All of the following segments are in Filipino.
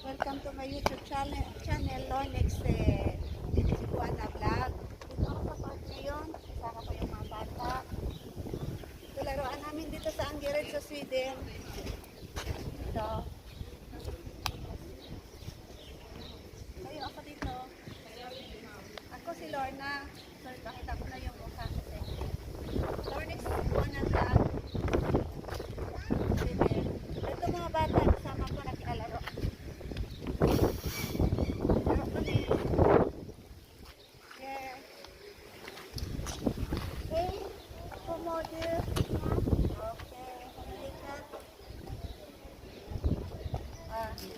Welcome to my YouTube channel Lornex Cebuana Vlog. Dito ako sa park ngayon. Kasama ko yung mga bata. Ito laruan namin dito sa Angered sa Sweden. Ito. Kayo ako dito. Ako si Lorna. So, pakita ko na yung mukha kasi. Lornex Cebuana Vlog. Sweden. Ito mga bata. Kasama ko nakialaro.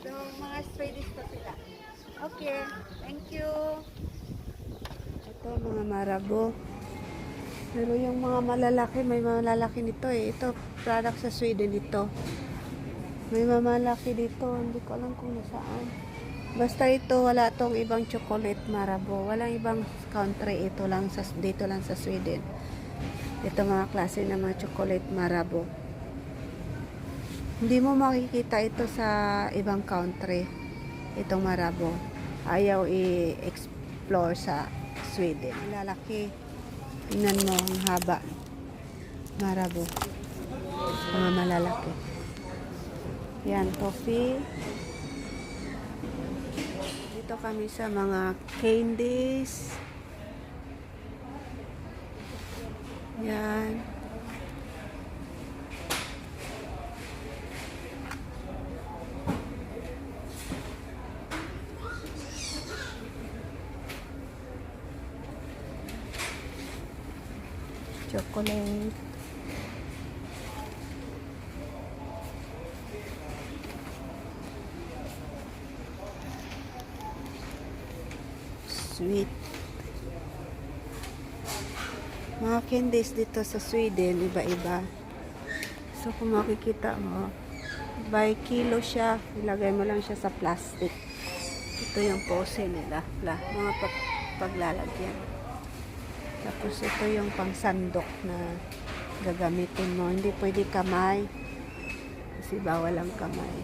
So, mga Swedish pa sila. Okay, thank you. Ito, mga marabo. Pero yung mga malalaki, may malalaki nito eh. Ito, product sa Sweden ito. May mamalaki dito. Hindi ko alam kung nasaan. Basta ito, wala tong ibang chocolate marabo. Walang ibang country. Ito lang dito lang sa Sweden. Ito mga klase ng mga chocolate marabo. Hindi mo makikita ito sa ibang country. Itong marabo. Ayaw i-explore sa Sweden. Lalaki. Tingnan mo ang haba. Marabo. Mga malalaki. Yan, coffee. Dito kami sa mga candies. Yan. Chocolate. Sweet. Mga candies dito sa Sweden, iba-iba. So, kung makikita mo, by kilo siya. Ilagay mo lang siya sa plastic. Ito yung pose nila. Mga paglalagyan. Tapos, ito yung pangsandok na gagamitin mo. Hindi pwede kamay. Kasi bawal ang kamay.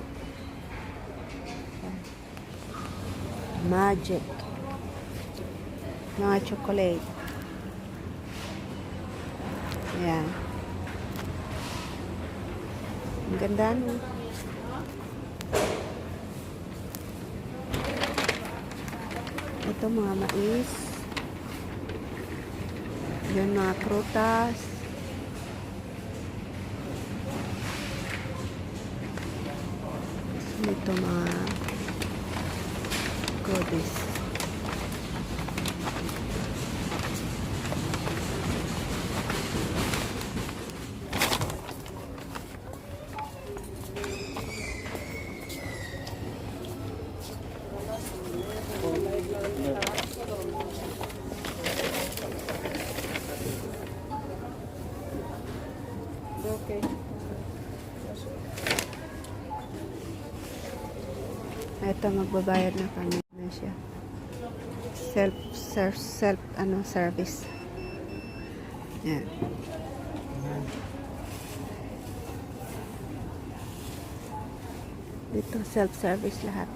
Magic. Mga chocolate. Ayan. Ang ganda, no? Ito mga mais. Yan mga prutas. Ito mga goodies. Okay. Ito, magbabayad na kami na siya. Service. Yan. Dito, self-service lahat.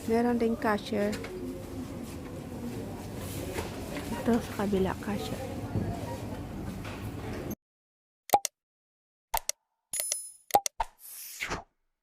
Meron ding cashier. Ito sa kabila, cashier.